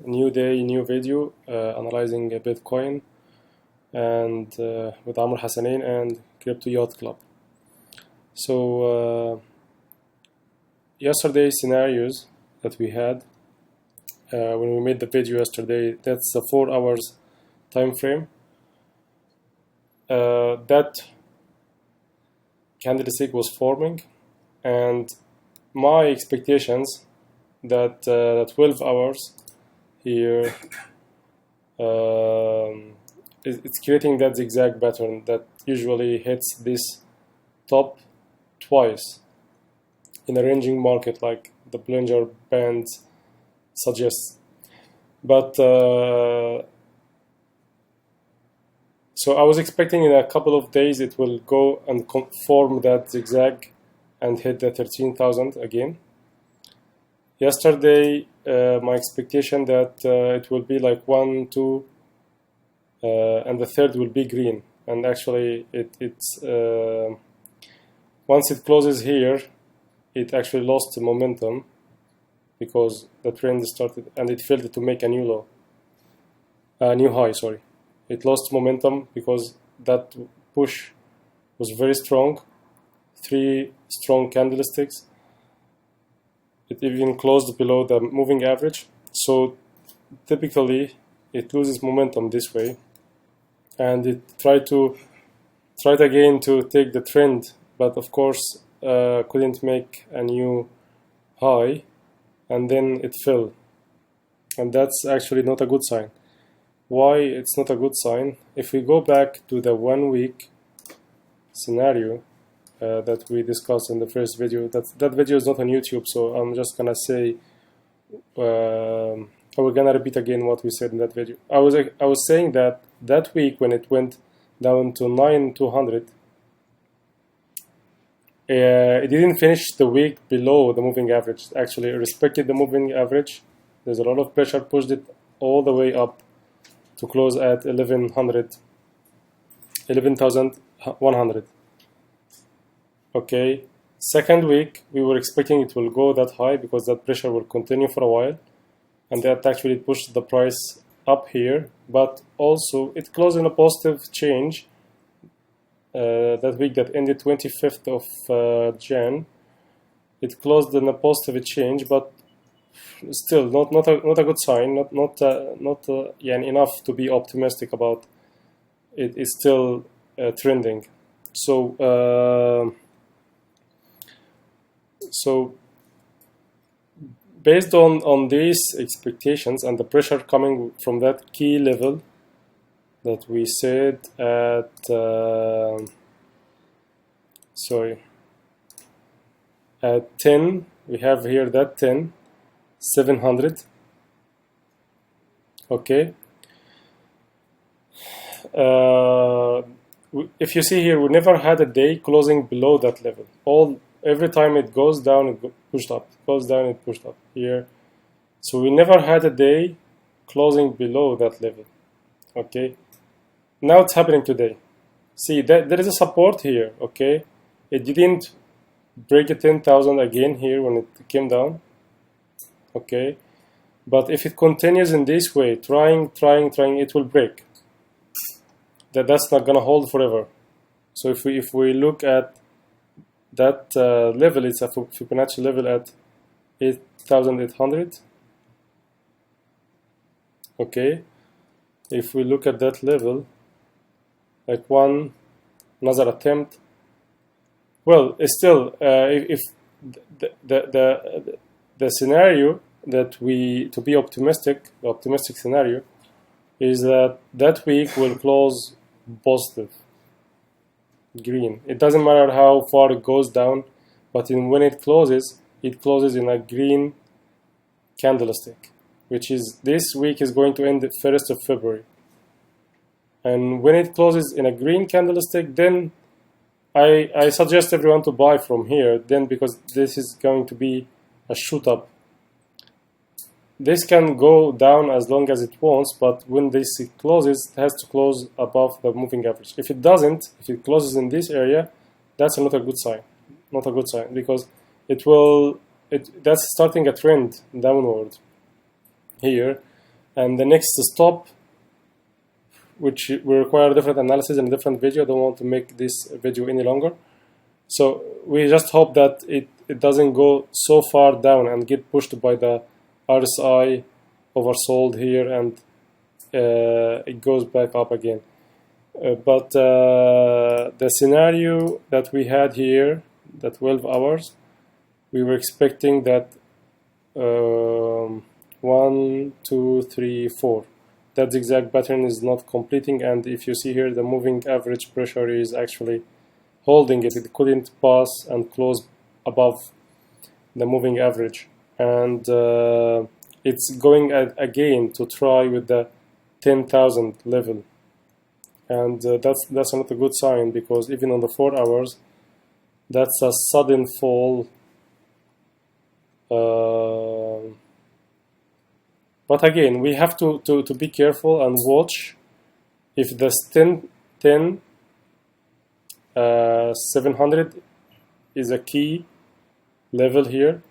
New day, new video, analyzing Bitcoin, and with Amr Hassanin and Crypto Yacht Club. So yesterday's scenarios that we had when we made the video yesterday, that's a 4 hours time frame. That candlestick was forming, and my expectations that 12 hours here it's creating that zigzag pattern that usually hits this top twice in a ranging market like the Bollinger Band suggests. But so I was expecting in a couple of days it will go and form that zigzag and hit the 13,000 again. Yesterday, my expectation that it will be like 1, 2, and the third will be green. And actually, it's once it closes here, it actually lost the momentum because the trend started and it failed to make a new low, new high. Sorry, it lost momentum because that push was very strong, 3 strong candlesticks. It even closed below the moving average, so typically it loses momentum this way, and it tried again to take the trend, but of course couldn't make a new high, and then it fell, and that's actually not a good sign. Why it's not a good sign? If we go back to the 1 week scenario that we discussed in the first video. That video is not on YouTube, so I'm just gonna say we're gonna repeat again what we said in that video. I was saying that week when it went down to 9,200, it didn't finish the week below the moving average. Actually, it respected the moving average. There's a lot of pressure, pushed it all the way up to close at 11,100. Okay, second week we were expecting it will go that high because that pressure will continue for a while, and that actually pushed the price up here, but also it closed in a positive change that week that ended 25th of Jan. It closed in a positive change, but still not a good sign, not enough to be optimistic about. It is still trending. So based on these expectations and the pressure coming from that key level that we said at at 10, we have here that 700. Okay. If you see here, we never had a day closing below that level. Every time it goes down, it pushed up. It goes down, it pushed up here. So we never had a day closing below that level. Okay. Now it's happening today. See, there is a support here. Okay. It didn't break the 10,000 again here when it came down. Okay. But if it continues in this way, trying, it will break. That's not gonna hold forever. So if we look at that level, it's a Fibonacci level at 8,800. Okay, if we look at that level, like another attempt. Well, it's still if the scenario that to be optimistic, the optimistic scenario is that week will close positive. Green. It doesn't matter how far it goes down, but when it closes in a green candlestick, which is this week is going to end the 1st of February. And when it closes in a green candlestick, then I suggest everyone to buy from here, then, because this is going to be a shoot up. This can go down as long as it wants, but when this closes, it has to close above the moving average. If it doesn't, if it closes in this area, that's not a good sign. Not a good sign, because that's starting a trend downward here, and the next stop, which will require a different analysis and a different video. I don't want to make this video any longer. So we just hope that it doesn't go so far down and get pushed by the RSI oversold here, and it goes back up again. But the scenario that we had here, the 12 hours, we were expecting that 1, 2, 3, 4. That zigzag pattern is not completing, and if you see here, the moving average pressure is actually holding it. It couldn't pass and close above the moving average, and it's going again to try with the 10,000 level, and that's not a good sign, because even on the 4 hours, that's a sudden fall. But again, we have to be careful and watch if the 700 is a key level here,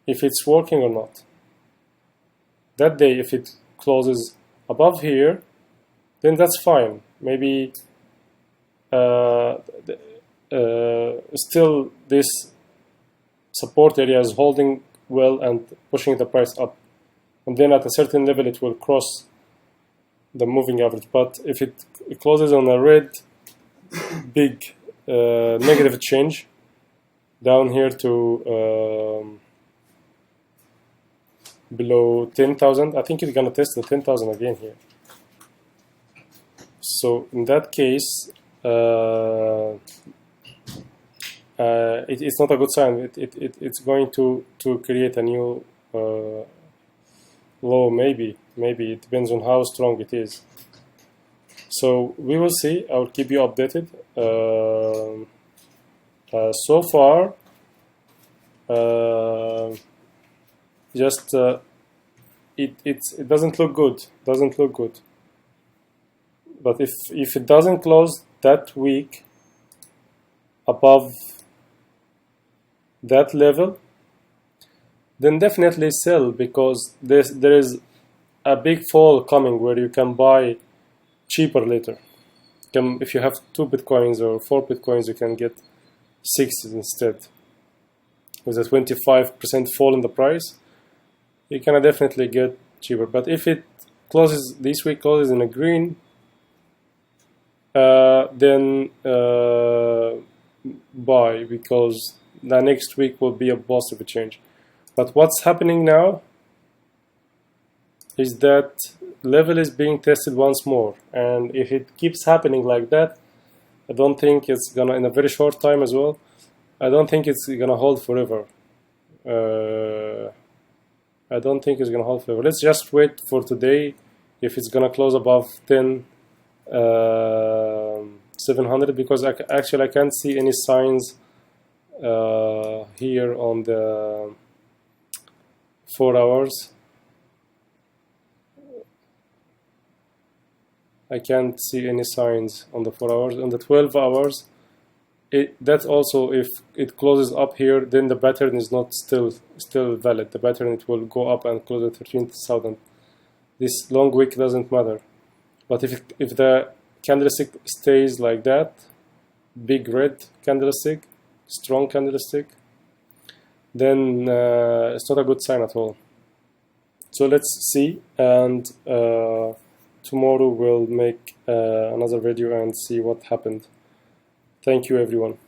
if it's working or not. That day, if it closes above here, then that's fine. Maybe still this support area is holding well and pushing the price up, and then at a certain level it will cross the moving average. But if it closes on a red big negative change down here to below 10,000, I think it's gonna test the 10,000 again here. So in that case, it's not a good sign. It's going to create a new low. Maybe it depends on how strong it is. So we will see. I will keep you updated. So far, just it doesn't look good. But if it doesn't close that week above that level, then definitely sell, because there is a big fall coming where you can buy cheaper later. If you have 2 Bitcoins or 4 Bitcoins, you can get 6 instead. With a 25% fall in the price, you can definitely get cheaper. But if it closes this week, closes in a green, then buy, because the next week will be a positive change. But what's happening now is that level is being tested once more, and if it keeps happening like that, I don't think it's gonna, in a very short time as well, I don't think it's gonna hold forever. I don't think it's gonna hold forever. Let's just wait for today if it's gonna close above 10,700, because actually I can't see any signs here on the 4 hours. I can't see any signs on the 4 hours. On the 12 hours, that's also, if it closes up here, then the pattern is not still valid. The pattern, it will go up and close at 13,000. This long wick doesn't matter. But if the candlestick stays like that, big red candlestick, strong candlestick, then it's not a good sign at all. So let's see, and tomorrow we'll make another video and see what happened. Thank you, everyone.